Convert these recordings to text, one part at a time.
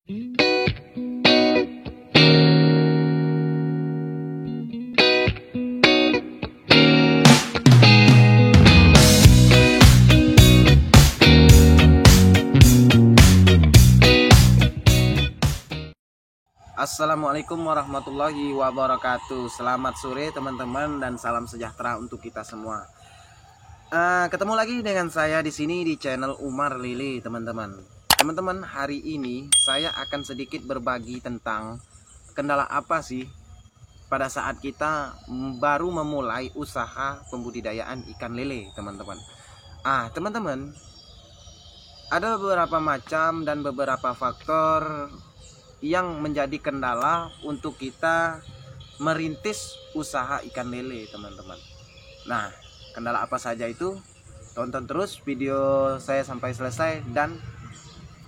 Assalamualaikum warahmatullahi wabarakatuh. Selamat sore teman-teman dan salam sejahtera untuk kita semua. Ketemu lagi dengan saya di sini di channel Umar Lili, teman-teman. Teman-teman, hari ini saya akan sedikit berbagi tentang kendala apa sih pada saat kita baru memulai usaha pembudidayaan ikan lele, teman-teman. Teman-teman, ada beberapa macam dan beberapa faktor yang menjadi kendala untuk kita merintis usaha ikan lele, teman-teman. Nah, kendala apa saja itu? Tonton terus video saya sampai selesai dan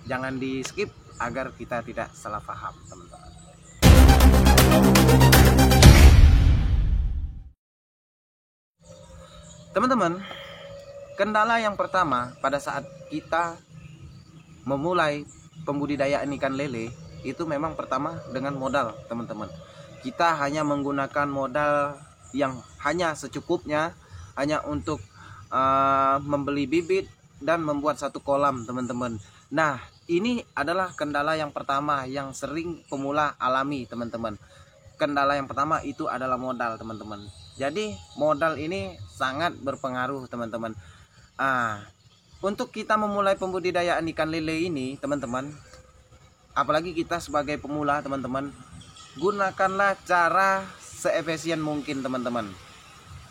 jangan di skip agar kita tidak salah paham, teman-teman. Teman-teman, kendala yang pertama pada saat kita memulai pembudidayaan ikan lele itu memang pertama dengan modal, teman-teman. Kita hanya menggunakan modal yang hanya secukupnya, hanya untuk membeli bibit dan membuat satu kolam, teman-teman. Nah, ini adalah kendala yang pertama yang sering pemula alami, teman-teman. Kendala yang pertama itu adalah modal, teman-teman. Jadi modal ini sangat berpengaruh, teman-teman. Untuk kita memulai pembudidayaan ikan lele ini, teman-teman, apalagi kita sebagai pemula, teman-teman, gunakanlah cara seefisien mungkin, teman-teman.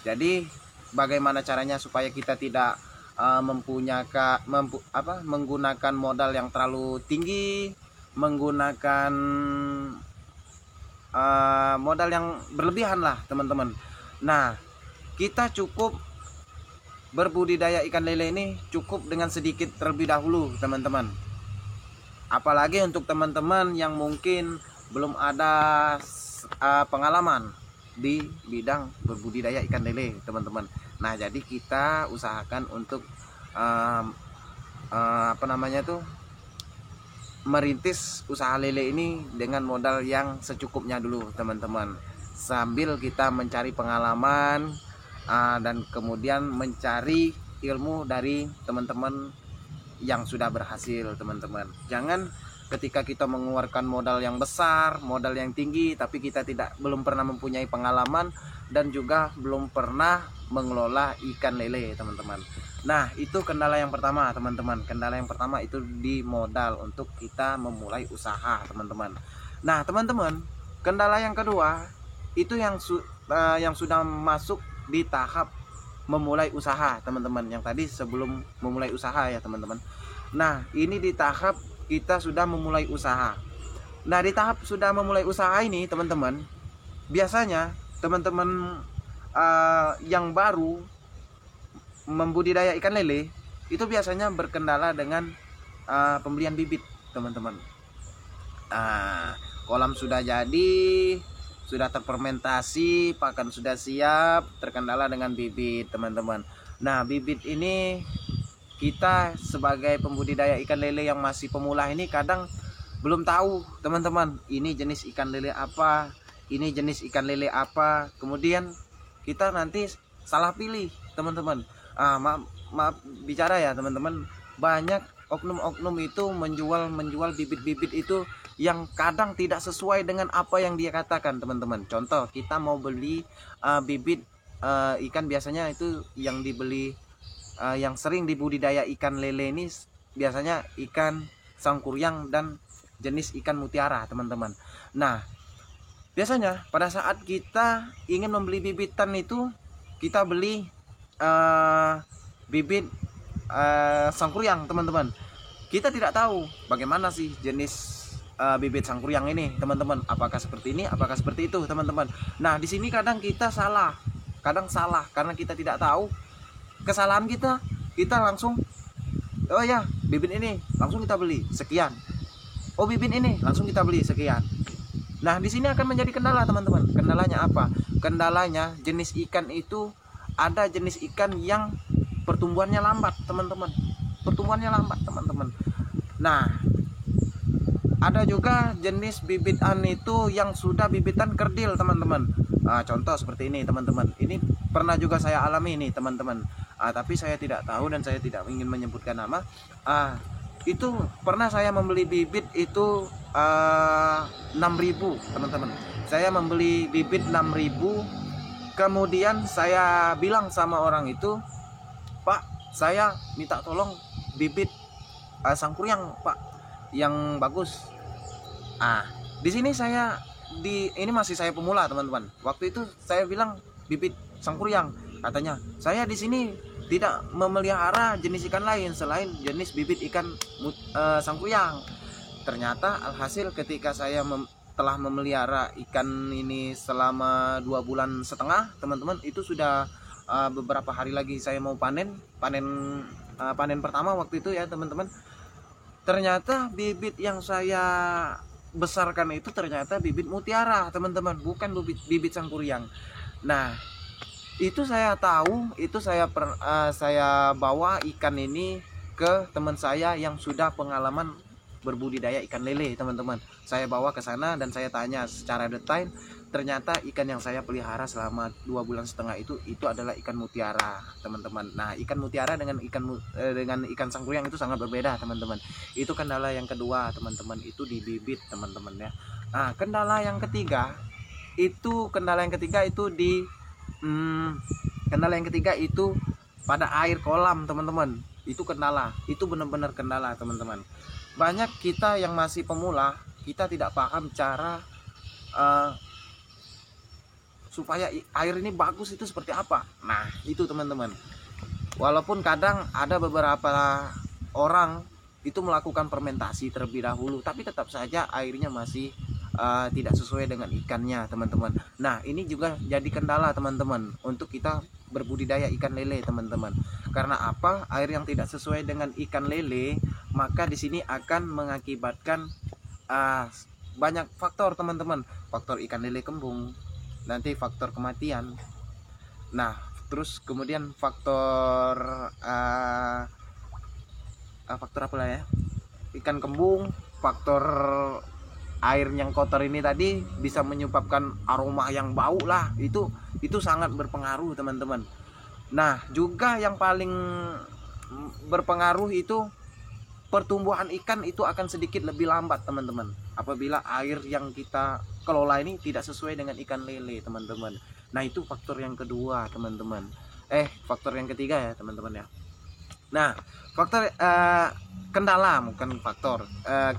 Jadi bagaimana caranya supaya kita tidak menggunakan modal yang terlalu tinggi, menggunakan modal yang berlebihan lah, teman-teman. Nah, kita cukup berbudidaya ikan lele ini cukup dengan sedikit terlebih dahulu, teman-teman. Apalagi untuk teman-teman yang mungkin belum ada pengalaman di bidang berbudidaya ikan lele, teman-teman. Nah, jadi kita usahakan untuk merintis usaha lele ini dengan modal yang secukupnya dulu, teman-teman. Sambil kita mencari pengalaman dan kemudian mencari ilmu dari teman-teman yang sudah berhasil, teman-teman. Jangan ketika kita mengeluarkan modal yang besar, modal yang tinggi, tapi kita belum pernah mempunyai pengalaman dan juga belum pernah mengelola ikan lele, teman-teman. Nah, itu kendala yang pertama, teman-teman. Kendala yang pertama itu di modal untuk kita memulai usaha, teman-teman. Nah, teman-teman, kendala yang kedua itu yang sudah masuk di tahap memulai usaha, teman-teman. Yang tadi sebelum memulai usaha ya, teman-teman. Nah, ini di tahap kita sudah memulai usaha. Nah, di tahap sudah memulai usaha ini, teman-teman, biasanya teman-teman yang baru membudidaya ikan lele itu biasanya berkendala dengan pembelian bibit, teman-teman. Kolam sudah jadi, sudah terfermentasi, pakan sudah siap, terkendala dengan bibit, teman-teman. Nah, bibit ini kita sebagai pembudidaya ikan lele yang masih pemula ini kadang belum tahu, teman-teman, ini jenis ikan lele apa, ini jenis ikan lele apa. Kemudian kita nanti salah pilih, teman-teman. Maaf bicara ya, teman-teman, banyak oknum-oknum itu menjual bibit-bibit itu yang kadang tidak sesuai dengan apa yang dia katakan, teman-teman. Contoh, kita mau beli bibit ikan, biasanya itu yang dibeli yang sering dibudidaya ikan lele ini biasanya ikan sangkuriang dan jenis ikan mutiara, teman-teman. Nah, biasanya pada saat kita ingin membeli bibitan itu, kita beli bibit sangkuriang, teman-teman. Kita tidak tahu bagaimana sih jenis bibit sangkuriang ini, teman-teman. Apakah seperti ini, apakah seperti itu, teman-teman. Nah, di sini kadang kita salah karena kita tidak tahu. Kesalahan kita langsung, oh ya, bibit ini langsung kita beli sekian. Oh, bibit ini langsung kita beli sekian. Nah, di sini akan menjadi kendala, teman-teman. Kendalanya apa? Kendalanya jenis ikan itu, ada jenis ikan yang pertumbuhannya lambat, teman-teman. Nah, ada juga jenis bibitan itu yang sudah bibitan kerdil teman-teman. Contoh seperti ini teman-teman, ini pernah juga saya alami ini teman-teman. Tapi saya tidak tahu dan saya tidak ingin menyebutkan nama. Itu pernah saya membeli bibit itu 6.000 teman-teman. Saya membeli bibit 6.000, kemudian saya bilang sama orang itu, Pak, saya minta tolong bibit sangkuriang Pak, yang bagus. Di sini ini masih saya pemula teman-teman. Waktu itu saya bilang bibit sangkuriang, katanya saya di sini tidak memelihara jenis ikan lain selain jenis bibit ikan sangkuriang. Ternyata alhasil ketika saya telah memelihara ikan ini selama 2,5 bulan teman-teman, itu sudah beberapa hari lagi saya mau panen pertama waktu itu ya teman-teman. Ternyata bibit yang saya besarkan itu ternyata bibit mutiara teman-teman, bukan bibit sangkuriang. Nah, itu saya tahu, itu saya bawa ikan ini ke teman saya yang sudah pengalaman berbudidaya ikan lele teman-teman. Saya bawa ke sana dan saya tanya secara detail. Ternyata ikan yang saya pelihara selama 2,5 bulan itu adalah ikan mutiara teman-teman. Nah, ikan mutiara dengan ikan sangkuriang itu sangat berbeda teman-teman. Itu kendala yang kedua teman-teman, itu di bibit teman-teman ya. Kendala yang ketiga itu pada air kolam teman-teman. Itu kendala, itu benar-benar kendala teman-teman. Banyak kita yang masih pemula, kita tidak paham cara supaya air ini bagus itu seperti apa. Nah, itu teman-teman. Walaupun kadang ada beberapa orang itu melakukan fermentasi terlebih dahulu, tapi tetap saja airnya masih tidak sesuai dengan ikannya teman-teman. Nah, ini juga jadi kendala teman-teman untuk kita berbudidaya ikan lele teman-teman. Karena apa? Air yang tidak sesuai dengan ikan lele, maka di sini akan mengakibatkan banyak faktor teman-teman. Faktor ikan lele kembung, nanti faktor kematian. Nah, terus kemudian faktor apa lah ya? Ikan kembung, faktor air yang kotor ini tadi bisa menyebabkan aroma yang bau lah. Itu sangat berpengaruh teman-teman. Nah, juga yang paling berpengaruh itu pertumbuhan ikan itu akan sedikit lebih lambat teman-teman, apabila air yang kita kelola ini tidak sesuai dengan ikan lele teman-teman. Nah, itu faktor yang kedua teman-teman. Faktor yang ketiga ya teman-teman ya. Nah, faktor kendala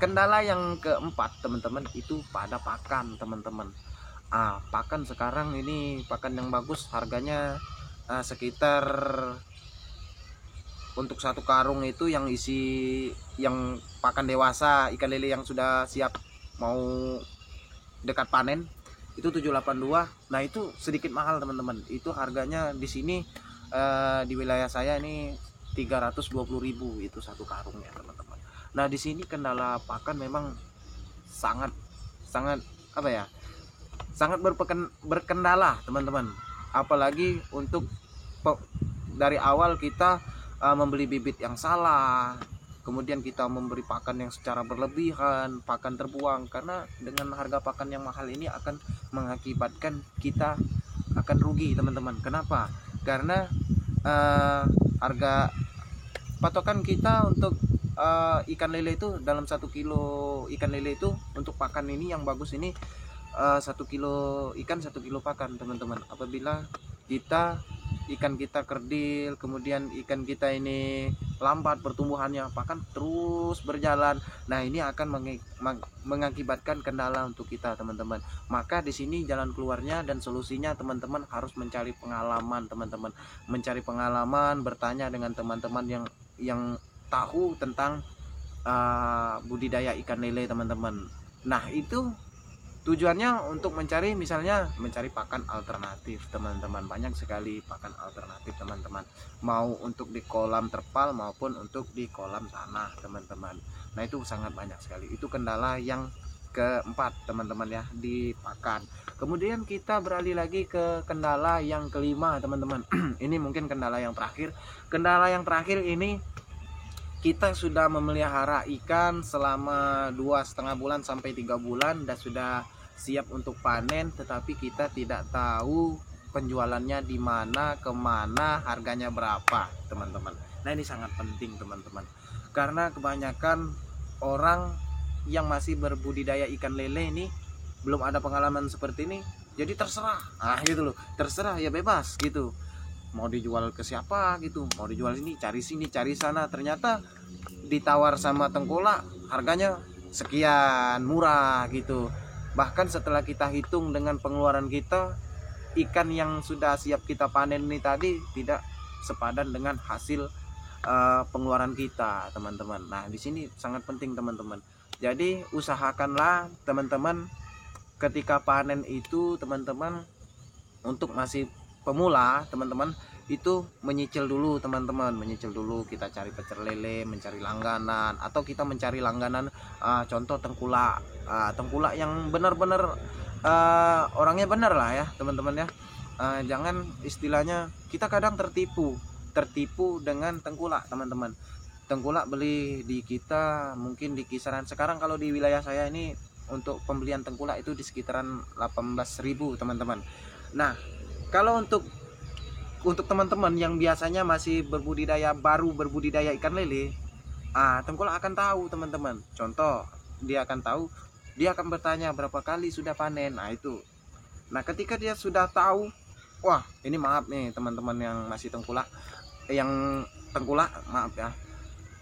kendala yang keempat teman-teman, itu pada pakan teman-teman. Pakan sekarang ini, pakan yang bagus harganya sekitar untuk 1 karung itu yang pakan dewasa ikan lele yang sudah siap mau dekat panen itu 782. Nah, itu sedikit mahal teman-teman. Itu harganya di sini di wilayah saya ini 320.000 itu 1 karung ya teman-teman. Nah, di sini kendala pakan memang sangat berkendala teman-teman. Apalagi untuk dari awal kita membeli bibit yang salah, kemudian kita memberi pakan yang secara berlebihan, pakan terbuang. Karena dengan harga pakan yang mahal ini akan mengakibatkan kita akan rugi teman-teman. Kenapa? Karena harga patokan kita untuk ikan lele itu dalam 1 kilo ikan lele itu untuk pakan ini yang bagus ini 1 kilo ikan 1 kilo pakan teman-teman. Apabila ikan kita kerdil, kemudian ikan kita ini lambat pertumbuhannya, pakan terus berjalan. Nah, ini akan mengakibatkan kendala untuk kita teman-teman. Maka di sini jalan keluarnya dan solusinya teman-teman harus mencari pengalaman teman-teman. Mencari pengalaman, bertanya dengan teman-teman yang tahu tentang budidaya ikan lele teman-teman. Nah, itu tujuannya untuk mencari pakan alternatif teman-teman. Banyak sekali pakan alternatif teman-teman, mau untuk di kolam terpal maupun untuk di kolam tanah teman-teman. Nah, itu sangat banyak sekali. Itu kendala yang keempat teman-teman ya, di pakan. Kemudian kita beralih lagi ke kendala yang kelima teman-teman. Ini mungkin kendala yang terakhir. Kendala yang terakhir ini kita sudah memelihara ikan selama 2,5 bulan sampai 3 bulan dan sudah siap untuk panen, tetapi kita tidak tahu penjualannya di mana, kemana, harganya berapa, teman-teman. Nah, ini sangat penting, teman-teman, karena kebanyakan orang yang masih berbudidaya ikan lele ini belum ada pengalaman seperti ini, jadi terserah, gitu loh, terserah, ya bebas gitu, mau dijual ke siapa gitu, mau dijual sini cari sana, ternyata ditawar sama tengkulak harganya sekian, murah gitu. Bahkan setelah kita hitung dengan pengeluaran kita, ikan yang sudah siap kita panen ini tadi tidak sepadan dengan hasil pengeluaran kita, teman-teman. Nah, di sini sangat penting, teman-teman. Jadi usahakanlah, teman-teman, ketika panen itu, teman-teman, untuk masih pemula, teman-teman, itu menyicil dulu, teman-teman, menyicil dulu. Kita cari pecer lele, mencari langganan, atau kita mencari langganan, contoh tengkulak, tengkulak yang benar-benar orangnya benar lah ya, teman-teman ya. Jangan istilahnya kita kadang tertipu dengan tengkulak, teman-teman. Tengkulak beli di kita mungkin di kisaran, sekarang kalau di wilayah saya ini untuk pembelian tengkulak itu di sekitaran 18.000, teman-teman. Nah, kalau untuk teman-teman yang biasanya masih baru berbudidaya ikan lele, tengkulak akan tahu, teman-teman. Contoh, dia akan tahu, dia akan bertanya berapa kali sudah panen. Nah, itu. Nah, ketika dia sudah tahu, wah, ini maaf nih teman-teman yang masih tengkulak, maaf ya.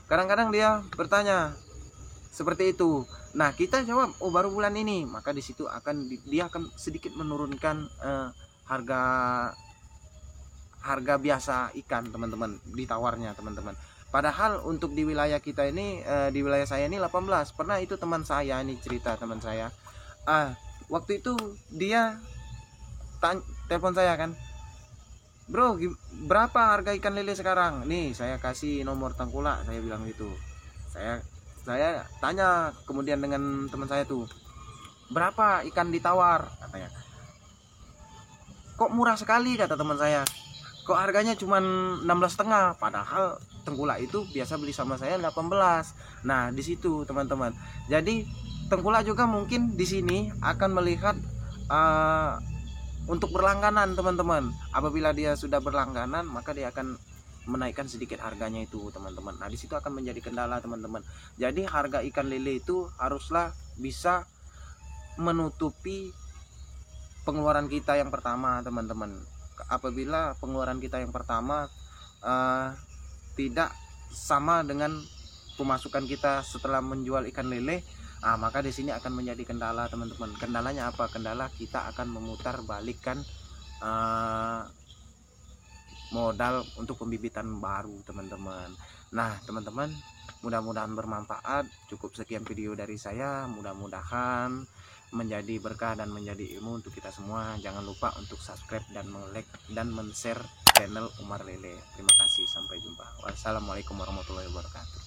Kadang-kadang dia bertanya seperti itu. Nah, kita jawab, oh baru bulan ini, maka di situ dia akan sedikit menurunkan harga biasa ikan, teman-teman, ditawarnya, teman-teman. Padahal untuk di wilayah kita ini, di wilayah saya ini 18. Pernah itu teman saya ini cerita, teman saya. Waktu itu dia telepon saya kan, bro, berapa harga ikan lele sekarang? Nih, saya kasih nomor tengkulak, saya bilang gitu. Saya tanya kemudian dengan teman saya tuh, berapa ikan ditawar, katanya. Kok murah sekali, kata teman saya. Kok harganya cuma 16,5, padahal tengkulak itu biasa beli sama saya 18. Nah, di situ, teman-teman. Jadi tengkulak juga mungkin di sini akan melihat untuk berlangganan, teman-teman. Apabila dia sudah berlangganan, maka dia akan menaikkan sedikit harganya itu, teman-teman. Nah, di situ akan menjadi kendala, teman-teman. Jadi harga ikan lele itu haruslah bisa menutupi pengeluaran kita yang pertama, teman-teman. Apabila pengeluaran kita yang pertama tidak sama dengan pemasukan kita setelah menjual ikan lele, maka di sini akan menjadi kendala, teman-teman. Kendalanya apa? Kendala kita akan memutar balikkan modal untuk pembibitan baru, teman-teman. Nah, teman-teman, mudah-mudahan bermanfaat. Cukup sekian video dari saya, mudah-mudahan menjadi berkah dan menjadi ilmu untuk kita semua. Jangan lupa untuk subscribe dan like dan share channel Umar Lele. Terima kasih, sampai jumpa. Wassalamualaikum warahmatullahi wabarakatuh.